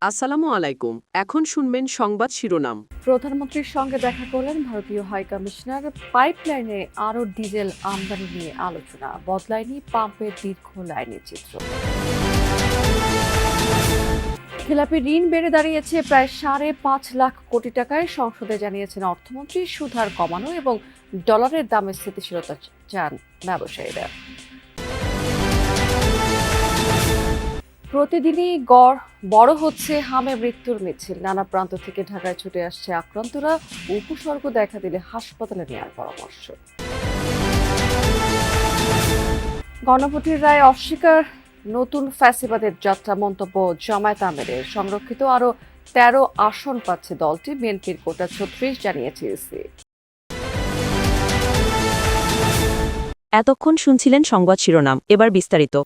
আসসালামু আলাইকুম। এখন শুনবেন সংবাদ শিরোনাম। প্রধানমন্ত্রীর সঙ্গে দেখা করলেন ভারতীয় হাই কমিশনার। পাইপলাইনে আরও ডিজেল আমদানি নিয়ে আলোচনা, বদলায়নি পাম্পের দীর্ঘ লাইনের চিত্র। খেলাপি ঋণ বেড়ে দাঁড়িয়েছে প্রায় ৫.৫ লাখ কোটি টাকায়। সংসদে জানিয়েছেন অর্থমন্ত্রী, সুদহার কমানো এবং ডলারের দামে স্থিতিশীলতা চান ব্যবসায়ীরা। প্রতিদিনই গড় বড় হচ্ছে হামে মৃত্যুর মিছিল। নানা প্রান্ত থেকে ঢাকায় ছুটে আসছে আক্রান্তরা। উপসর্গ দেখা দিলে হাসপাতালে নেওয়ার পরামর্শ। গণভোটের রায় অস্বীকার, নতুন ফ্যাসিবাদের যাত্রা, মন্তব্য জামায়াত আমিরের। সংরক্ষিত আরও ১৩ আসন পাচ্ছে দলটি, বিএনপির কোটা ৩৬ জানিয়েছে ইসি। এতক্ষণ শুনছিলেন সংবাদ শিরোনাম, এবার বিস্তারিত।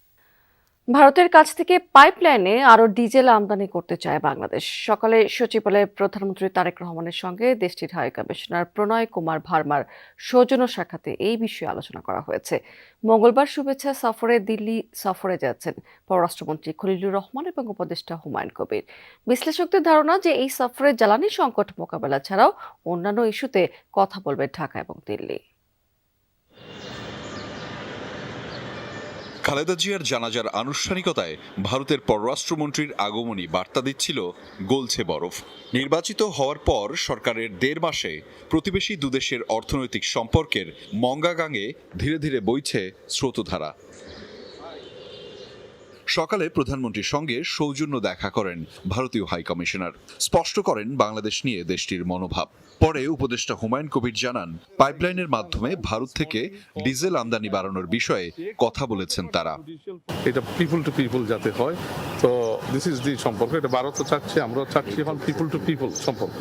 ভারতের কাছ থেকে পাইপলাইনে আরও ডিজেল আমদানি করতে চায় বাংলাদেশ। সকালে সচিবালয়ে প্রধানমন্ত্রী তারেক রহমানের সঙ্গে দেশটির হাই কমিশনার প্রণয় কুমার ভার্মার সৌজন্য সাক্ষাতে এই বিষয়ে আলোচনা করা হয়েছে। মঙ্গলবার শুভেচ্ছা সফরে দিল্লি সফরে যাচ্ছেন পররাষ্ট্রমন্ত্রী খলিলুর রহমান এবং উপদেষ্টা হুমায়ুন কবির। বিশ্লেষকদের ধারণা যে এই সফরে জ্বালানি সংকট মোকাবেলা ছাড়াও অন্যান্য ইস্যুতে কথা বলবে ঢাকা এবং দিল্লি। খালেদা জিয়ার জানাজার আনুষ্ঠানিকতায় ভারতের পররাষ্ট্রমন্ত্রীর আগমনী বার্তা দিচ্ছিল গলছে বরফ। নির্বাচিত হওয়ার পর সরকারের ১.৫ মাসে প্রতিবেশী দুদেশের অর্থনৈতিক সম্পর্কের মঙ্গাগাঙে ধীরে ধীরে বইছে স্রোতধারা। সকালে প্রধানমন্ত্রীর সঙ্গে সৌজন্য দেখা করেন ভারতীয় হাই কমিশনার। স্পষ্ট করেন বাংলাদেশ নিয়ে দেশটির মনোভাব। পরে উপদেষ্টা হুমায়ুন কবির জানান, পাইপলাইনের মাধ্যমে ভারত থেকে ডিজেল আমদানি বাড়ানোর বিষয়ে কথা বলেছেন তারা। এটা পিপল টু পিপল যাতে হয়, তো দিস ইজ দি সম্পর্ক। এটা ভারতও চাচ্ছে, আমরাও চাচ্ছি এখন পিপল টু পিপল সম্পর্ক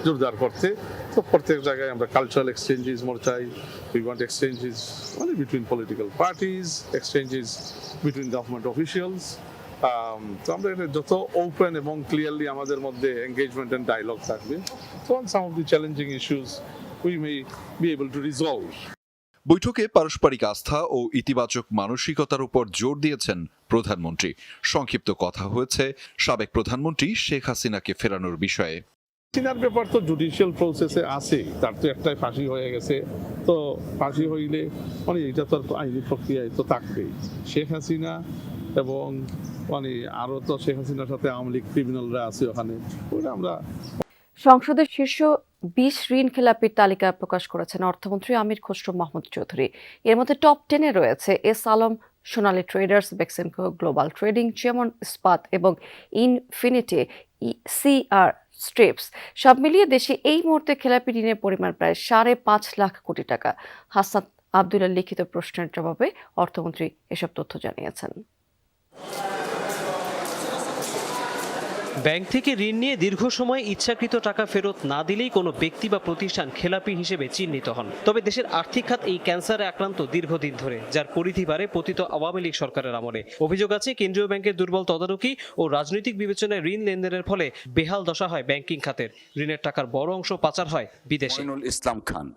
জোরদার করতে। তো প্রত্যেক জায়গায় আমরা কালচারাল এক্সচেঞ্জেস মোর চাই। উই ওয়ান্ট এক্সচেঞ্জেস মানে between political parties, exchanges between government officials. তো আমরা এটা যত ওপেন এবং ক্লিয়ারলি আমাদের মধ্যে এঙ্গেজমেন্ট অ্যান্ড ডায়লগ থাকবে, তো on some of the challenging issues we may be able to resolve. বৈঠকে পারস্পরিক আস্থা ও ইতিবাচক মানসিকতার উপর জোর দিয়েছেন প্রধানমন্ত্রী। সংক্ষিপ্ত কথা হয়েছে সাবেক প্রধানমন্ত্রী শেখ হাসিনাকে ফেরানোর বিষয়ে। হাসিনার ব্যাপার তো জুডিশিয়াল প্রসেসে আছে, তার তো একটাই ফাঁসি হয়ে গেছে। তো ফাঁসি হইলে মানে এটা তো আইনি প্রক্রিয়ায় তো থাকবেই। শেখ হাসিনা এবং মানে আরো তো শেখ হাসিনার সাথে আওয়ামী লীগ ক্রিমিনালরা আছে ওখানে, ওটা আমরা। সংসদের শীর্ষ ২০ ঋণ খেলাপির তালিকা প্রকাশ করেছেন অর্থমন্ত্রী আমির খসরু মাহমুদ চৌধুরী। এর মধ্যে টপ 10-এ রয়েছে এস আলম, সোনালী traders, Beximco global trading, Chemon ইস্পাত এবং ইনফিনিটি সিআর স্ট্রিপস। সব মিলিয়ে দেশে এই মুহূর্তে খেলাপি ঋণের পরিমাণ প্রায় ৫.৫ লাখ কোটি টাকা। হাসান আব্দুল্লাহ লিখিত প্রশ্নের জবাবে অর্থমন্ত্রী এসব তথ্য জানিয়েছেন। ব্যাংক থেকে ঋণ নিয়ে দীর্ঘ সময় ইচ্ছাকৃত টাকা ফেরত না দিলেই কোনো ব্যক্তি বা প্রতিষ্ঠান খেলাপি হিসেবে চিহ্নিত হন। তবে দেশের আর্থিক খাত এই ক্যান্সারে আক্রান্ত দীর্ঘদিন ধরে, যার পরিধি বাড়ে পতিত আওয়ামী লীগ সরকারের আমলে। অভিযোগ আছে কেন্দ্রীয় ব্যাংকের দুর্বল তদারকি ও রাজনৈতিক বিবেচনায় ঋণ লেনদেনের ফলে বেহাল দশা হয় ব্যাংকিং খাতের। ঋণের টাকার বড় অংশ পাচার হয় বিদেশে। ইসলাম খান।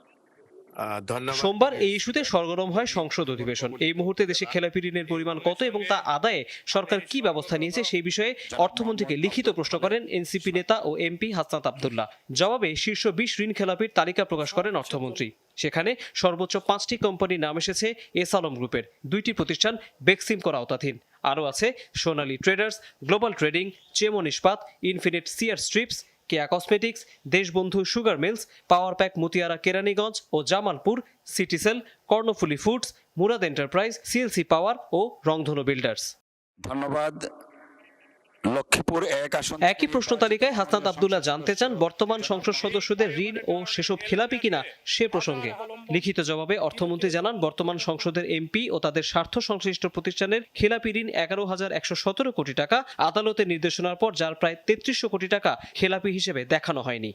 সোমবার এই ইস্যুতে সরগরম হয় সংসদ অধিবেশন। এই মুহূর্তে দেশে খেলাপি ঋণের পরিমাণ কত এবং তা আদায়ে সরকার কি ব্যবস্থা নিয়েছে সেই বিষয়ে অর্থমন্ত্রীকে লিখিত প্রশ্ন করেন এনসিপি নেতা ও এমপি হাসনাত আব্দুল্লাহ। জবাবে শীর্ষ ২০ ঋণ খেলাপির তালিকা প্রকাশ করেন অর্থমন্ত্রী। সেখানে সর্বোচ্চ ৫টি কোম্পানির নাম এসেছে এস আলম গ্রুপের, ২টি প্রতিষ্ঠান বেক্সিমকোর আওতাধীন। আরও আছে Sonali traders, global trading, Chemon Ispat, infinite CR strips, Keya cosmetics, Deshbandhu sugar mills, power pack Mutiara Keraniganj ও Jamalpur, Citycell, Karnaphuli foods, Murad enterprise, CLC power ও রংধনু বিল্ডার্স। ধন্যবাদ। লক্ষ্মীপুর ১ আসন। একই প্রশ্ন তালিকায় হাসনাত আব্দুল্লাহ জানতে চান বর্তমান সংসদ সদস্যদের ঋণ ও সেসব খেলাপি কিনা সে প্রসঙ্গে। লিখিত জবাবে অর্থমন্ত্রী জানান, বর্তমান সংসদের এমপি ও তাদের স্বার্থ সংশ্লিষ্ট প্রতিষ্ঠানের খেলাপি ঋণ ১১,১১৭ কোটি টাকা। আদালতের নির্দেশনার পর যার প্রায় ৩৩০০ কোটি টাকা খেলাপি হিসেবে দেখানো হয়নি।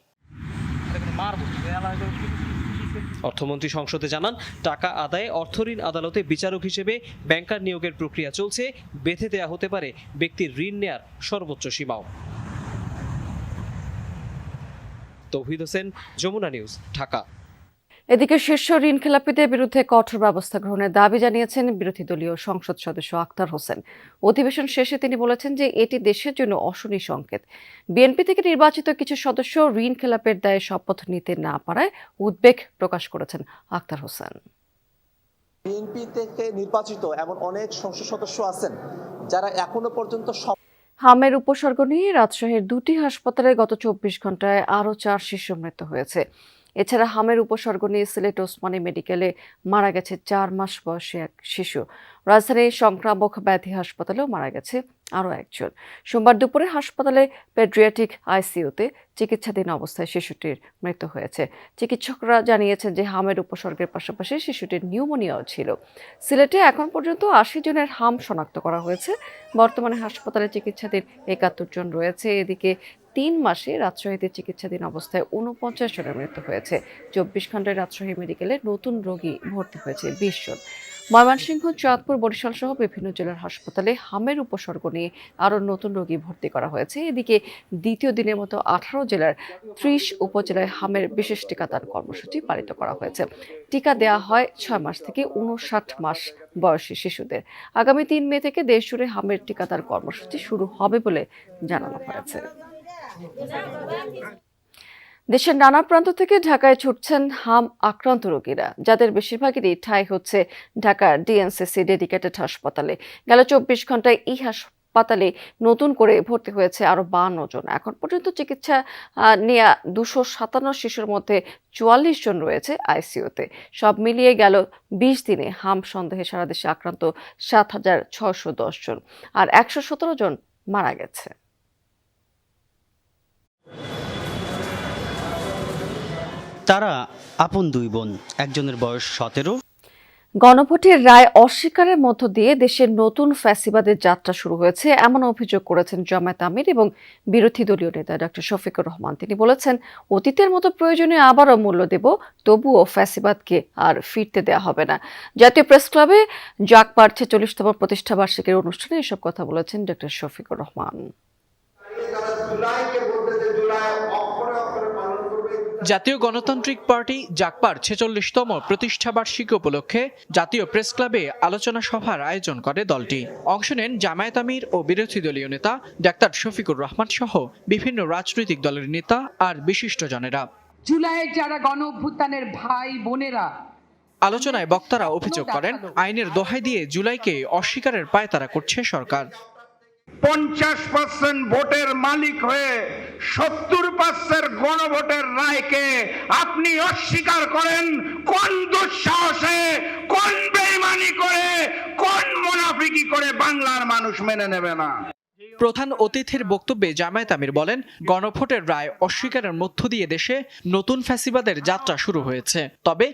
অর্থমন্ত্রী সংসদে জানান, টাকা আদায়ে অর্থঋণ আদালতে বিচারক হিসেবে ব্যাংকার নিয়োগের প্রক্রিয়া চলছে। বেঁধে দেয়া হতে পারে ব্যক্তির ঋণ নেয়ার সর্বোচ্চ সীমাও। তৌহিদ হোসেন, যমুনা নিউজ, ঢাকা। এদিকে শীর্ষ ঋণ খেলাপিদের বিরুদ্ধে কঠোর ব্যবস্থা গ্রহণের দাবি জানিয়েছেন বিরোধী দলীয় সংসদ সদস্য আক্তার হোসেন। অধিবেশন শেষে তিনি বলেছেন যে এটি দেশের জন্য অশনি সংকেত। বিএনপি থেকে নির্বাচিত কিছু সদস্য ঋণ খেলাপের দায়ে শপথ নিতে না পারায় উদ্বেগ প্রকাশ করেছেন আক্তার হোসেন। বিএনপি থেকে নির্বাচিত এমন অনেক সংসদ সদস্য আছেন যারা এখনো পর্যন্ত হামের উপসর্গ নিয়ে রাজশাহীর 2টি হাসপাতালে গত 24 ঘন্টায় আরও 4 শিশু মৃত্যু হয়েছে। এছাড়া হামের উপসর্গ নিয়ে সিলেট ওসমানী মেডিকেলে মারা গেছে 4 মাস বয়সী এক শিশু। রাজধানীর সংক্রামক ব্যাধি হাসপাতালেও মারা গেছে আরও একজন। সোমবার দুপুরে হাসপাতালে পেডিয়াট্রিক আইসিইউতে চিকিৎসাধীন অবস্থায় শিশুটির মৃত্যু হয়েছে। চিকিৎসকরা জানিয়েছেন যে হামের উপসর্গের পাশাপাশি শিশুটির নিউমোনিয়াও ছিল। সিলেটে এখন পর্যন্ত 80 জনের হাম শনাক্ত করা হয়েছে। বর্তমানে হাসপাতালে চিকিৎসাধীন 71 জন রয়েছে। এদিকে 3 মাসে রাজশাহীতে চিকিৎসাধীন অবস্থায় 49 জনের মৃত্যু হয়েছে। 24 ঘন্টায় রাজশাহী মেডিকেলে নতুন রোগী ভর্তি হয়েছে 20 জন। ময়মনসিংহ, চাঁদপুর, বরিশাল সহ বিভিন্ন জেলার হাসপাতালে হামের উপসর্গ নিয়ে আরও নতুন রোগী ভর্তি করা হয়েছে। এদিকে দ্বিতীয় দিনের মতো 18 জেলার 30 উপজেলায় হামের বিশেষ টিকাদান কর্মসূচি পালিত করা হয়েছে। টিকা দেওয়া হয় 6 মাস থেকে 59 মাস বয়সী শিশুদের। আগামী 3 মে থেকে দেশজুড়ে হামের টিকাদান কর্মসূচি শুরু হবে বলে জানানো হয়েছে। দেশের নানা প্রান্ত থেকে ঢাকায় ছুটছেন হাম আক্রান্ত রোগীরা, যাদের বেশিরভাগেরই ঠাঁই হচ্ছে ঢাকার ডিএনসিসি ডেডিকেটেড হাসপাতালে। গেল 24 ঘন্টায় এই হাসপাতালে নতুন করে ভর্তি হয়েছে আরও 52 জন। এখন পর্যন্ত চিকিৎসা নেওয়া 257 শিশুর মধ্যে 44 জন রয়েছে আইসিইউতে। সব মিলিয়ে গেল 20 দিনে হাম সন্দেহে সারা দেশে আক্রান্ত 7610 জন, আর 117 জন মারা গেছে। তারা আপন 2 বোন, একজনের বয়স 17। গণভোটের রায় অস্বীকারের মধ্য দিয়ে দেশের নতুন ফ্যাসিবাদের যাত্রা শুরু হয়েছে, এমন অভিযোগ করেছেন জামায়াত আমির এবং বিরোধী দলীয় নেতা ডক্টর শফিকুর রহমান। তিনি বলেছেন, অতীতের মতো প্রয়োজনে আবারও মূল্য দেব, তবুও ফ্যাসিবাদকে আর ফিরতে দেওয়া হবে না। জাতীয় প্রেস ক্লাবে জাগপার 46তম প্রতিষ্ঠাবার্ষিকীর অনুষ্ঠানে এসব কথা বলেছেন ডক্টর শফিকুর রহমান। জাতীয় গণতান্ত্রিক পার্টি জাগপার 46তম প্রতিষ্ঠাবার্ষিকী উপলক্ষে জাতীয় প্রেস ক্লাবে আলোচনা সভার আয়োজন করে দলটি। অংশ নেন জামায়াত আমির ও বিরোধী দলীয় নেতা ডাক্তার শফিকুর রহমান সহ বিভিন্ন রাজনৈতিক দলের নেতা আর বিশিষ্টজনেরা। জুলাইয়ের যারা গণ অভ্যুত্থানের ভাই বোনেরা। আলোচনায় বক্তারা অভিযোগ করেন, আইনের দোহাই দিয়ে জুলাইকে অস্বীকারের পায়তারা করছে সরকার। 50% ভোটের মালিক হয়ে 70% গণভোটের রায়কে আপনি অস্বীকার করেন কোন দুঃসাহসে, কোন বেঈমানি করে, কোন মুনাফিকি করে? বাংলার মানুষ মেনে নেবে না। প্রধান অতিথির বক্তব্যে জামায়াত আমির বলেন, গণভোটের রায় অস্বীকারের মধ্য দিয়ে দেশে নতুন ফ্যাসিবাদের যাত্রা শুরু হয়েছে। তবে